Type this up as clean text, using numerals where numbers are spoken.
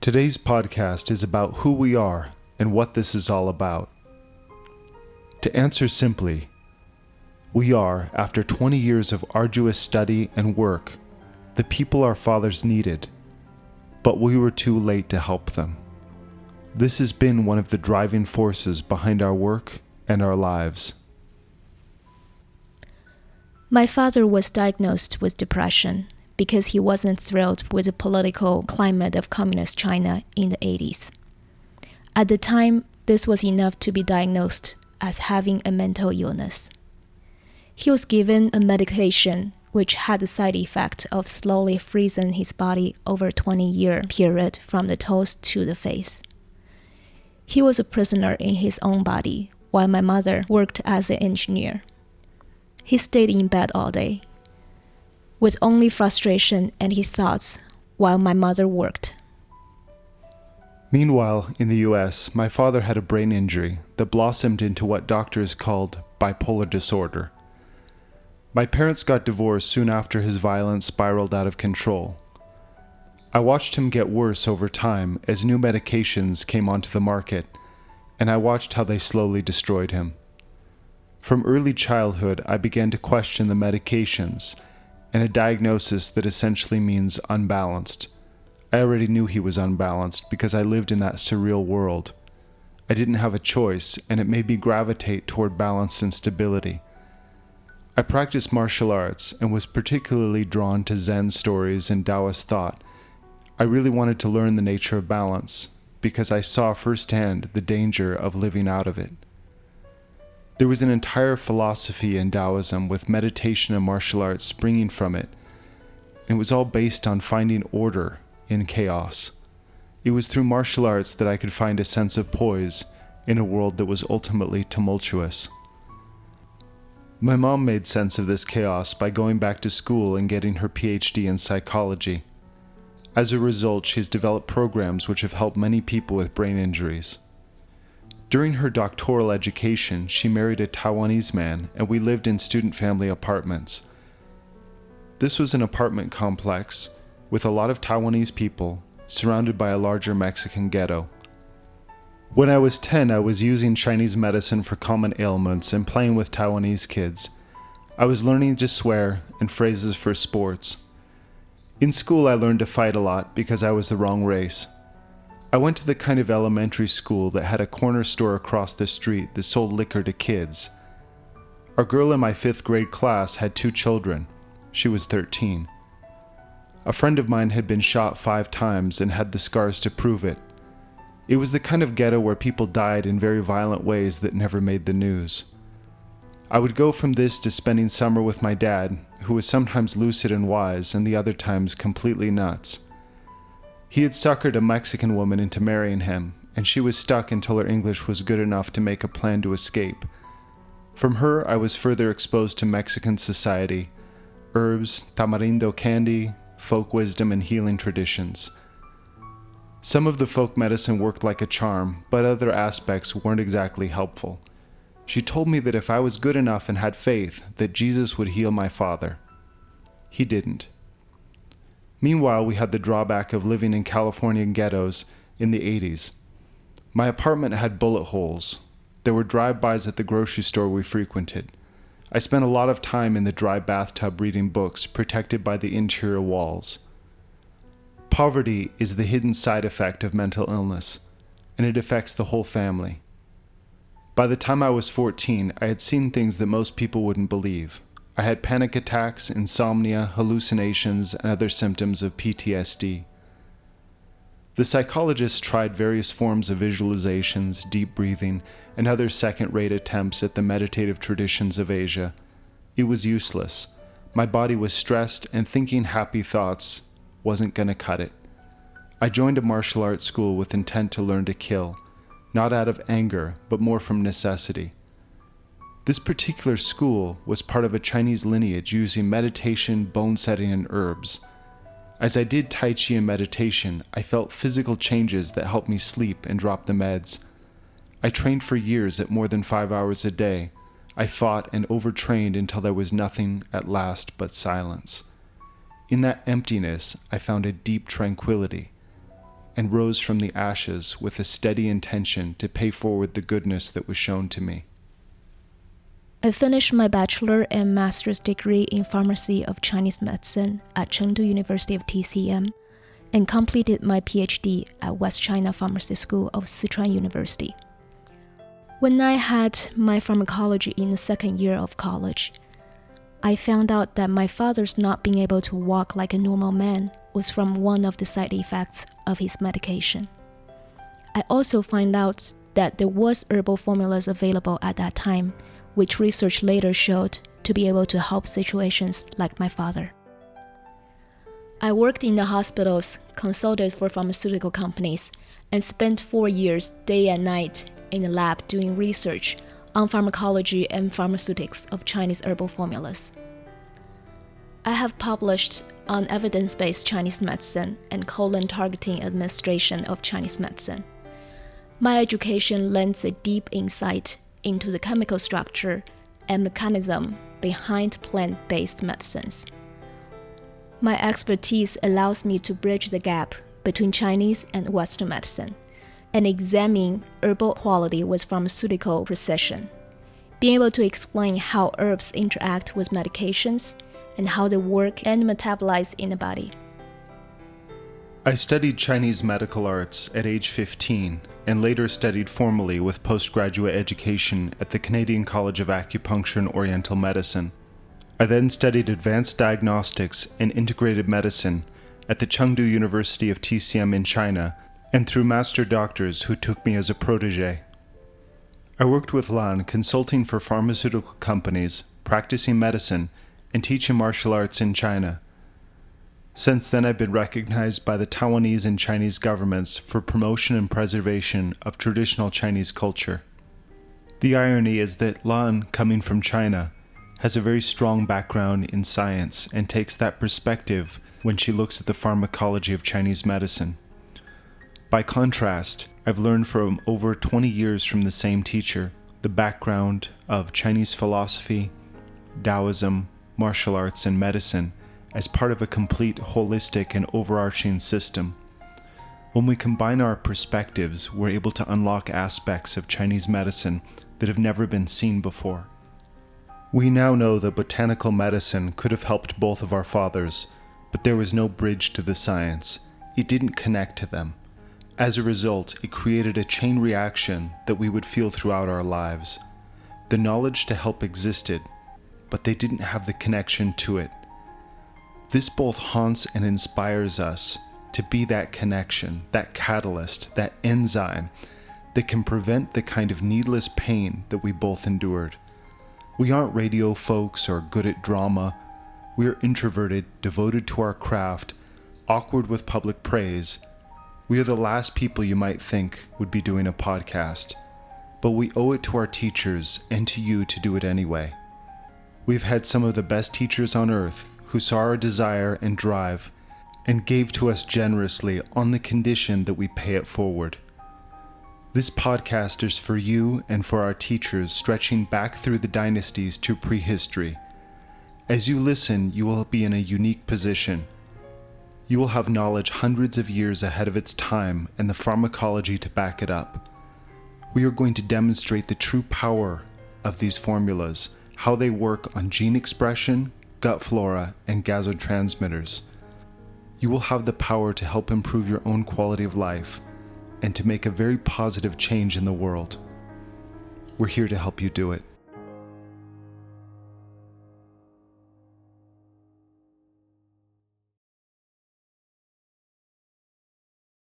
Today's podcast is about who we are and what this is all about. To answer simply, we are, after 20 years of arduous study and work, the people our fathers needed, but we were too late to help them. This has been one of the driving forces behind our work and our lives. My father was diagnosed with depression because he wasn't thrilled with the political climate of communist China in the 80s. At the time, this was enough to be diagnosed as having a mental illness. He was given a medication which had the side effect of slowly freezing his body over a 20-year period from the toes to the face. He was a prisoner in his own body, while my mother worked as an engineer. He stayed in bed all day, with only frustration and his thoughts while my mother worked. Meanwhile, in the US, my father had a brain injury that blossomed into what doctors called bipolar disorder. My parents got divorced soon after his violence spiraled out of control. I watched him get worse over time as new medications came onto the market, and I watched how they slowly destroyed him. From early childhood, I began to question the medications and a diagnosis that essentially means unbalanced. I already knew he was unbalanced because I lived in that surreal world. I didn't have a choice, and it made me gravitate toward balance and stability. I practiced martial arts and was particularly drawn to Zen stories and Taoist thought. I really wanted to learn the nature of balance because I saw firsthand the danger of living out of it. There was an entire philosophy in Taoism with meditation and martial arts springing from it. It was all based on finding order in chaos. It was through martial arts that I could find a sense of poise in a world that was ultimately tumultuous. My mom made sense of this chaos by going back to school and getting her PhD in psychology. As a result, she's developed programs which have helped many people with brain injuries. During her doctoral education, she married a Taiwanese man, and we lived in student family apartments. This was an apartment complex with a lot of Taiwanese people, surrounded by a larger Mexican ghetto. When I was 10, I was using Chinese medicine for common ailments and playing with Taiwanese kids. I was learning to swear and phrases for sports. In school, I learned to fight a lot because I was the wrong race. I went to the kind of elementary school that had a corner store across the street that sold liquor to kids. Our girl in my 5th grade class had 2 children. She was 13. A friend of mine had been shot 5 times and had the scars to prove it. It was the kind of ghetto where people died in very violent ways that never made the news. I would go from this to spending summer with my dad, who was sometimes lucid and wise and the other times completely nuts. He had suckered a Mexican woman into marrying him, and she was stuck until her English was good enough to make a plan to escape. From her, I was further exposed to Mexican society, herbs, tamarindo candy, folk wisdom, and healing traditions. Some of the folk medicine worked like a charm, but other aspects weren't exactly helpful. She told me that if I was good enough and had faith, that Jesus would heal my father. He didn't. Meanwhile, we had the drawback of living in Californian ghettos in the 80s. My apartment had bullet holes. There were drive-bys at the grocery store we frequented. I spent a lot of time in the dry bathtub reading books protected by the interior walls. Poverty is the hidden side effect of mental illness, and it affects the whole family. By the time I was 14, I had seen things that most people wouldn't believe. I had panic attacks, insomnia, hallucinations, and other symptoms of PTSD. The psychologists tried various forms of visualizations, deep breathing, and other second-rate attempts at the meditative traditions of Asia. It was useless. My body was stressed, and thinking happy thoughts wasn't going to cut it. I joined a martial arts school with intent to learn to kill, not out of anger, but more from necessity. This particular school was part of a Chinese lineage using meditation, bone setting, and herbs. As I did Tai Chi and meditation, I felt physical changes that helped me sleep and drop the meds. I trained for years at more than 5 hours a day. I fought and overtrained until there was nothing at last but silence. In that emptiness, I found a deep tranquility, and rose from the ashes with a steady intention to pay forward the goodness that was shown to me. I finished my bachelor and master's degree in pharmacy of Chinese medicine at Chengdu University of TCM and completed my PhD at West China Pharmacy School of Sichuan University. When I had my pharmacology in the second year of college, I found out that my father's not being able to walk like a normal man was from one of the side effects of his medication. I also found out that there was herbal formulas available at that time, which research later showed to be able to help situations like my father. I worked in the hospitals, consulted for pharmaceutical companies, and spent 4 years day and night in the lab doing research on pharmacology and pharmaceutics of Chinese herbal formulas. I have published on evidence-based Chinese medicine and colon-targeting administration of Chinese medicine. My education lends a deep insight into the chemical structure and mechanism behind plant-based medicines. My expertise allows me to bridge the gap between Chinese and Western medicine and examine herbal quality with pharmaceutical precision, being able to explain how herbs interact with medications and how they work and metabolize in the body. I studied Chinese medical arts at age 15 and later studied formally with postgraduate education at the Canadian College of Acupuncture and Oriental Medicine. I then studied advanced diagnostics and integrated medicine at the Chengdu University of TCM in China and through master doctors who took me as a protege. I worked with Lan consulting for pharmaceutical companies, practicing medicine, and teaching martial arts in China. Since then, I've been recognized by the Taiwanese and Chinese governments for promotion and preservation of traditional Chinese culture. The irony is that Lan, coming from China, has a very strong background in science and takes that perspective when she looks at the pharmacology of Chinese medicine. By contrast, I've learned from over 20 years from the same teacher the background of Chinese philosophy, Taoism, martial arts, and medicine as part of a complete, holistic, and overarching system. When we combine our perspectives, we're able to unlock aspects of Chinese medicine that have never been seen before. We now know that botanical medicine could have helped both of our fathers, but there was no bridge to the science. It didn't connect to them. As a result, it created a chain reaction that we would feel throughout our lives. The knowledge to help existed, but they didn't have the connection to it. This both haunts and inspires us to be that connection, that catalyst, that enzyme that can prevent the kind of needless pain that we both endured. We aren't radio folks or good at drama. We are introverted, devoted to our craft, awkward with public praise. We are the last people you might think would be doing a podcast, but we owe it to our teachers and to you to do it anyway. We've had some of the best teachers on earth who saw our desire and drive and gave to us generously on the condition that we pay it forward. This podcast is for you and for our teachers stretching back through the dynasties to prehistory. As you listen, you will be in a unique position. You will have knowledge hundreds of years ahead of its time and the pharmacology to back it up. We are going to demonstrate the true power of these formulas, how they work on gene expression, gut flora, and gasotransmitters. You will have the power to help improve your own quality of life and to make a very positive change in the world. We're here to help you do it.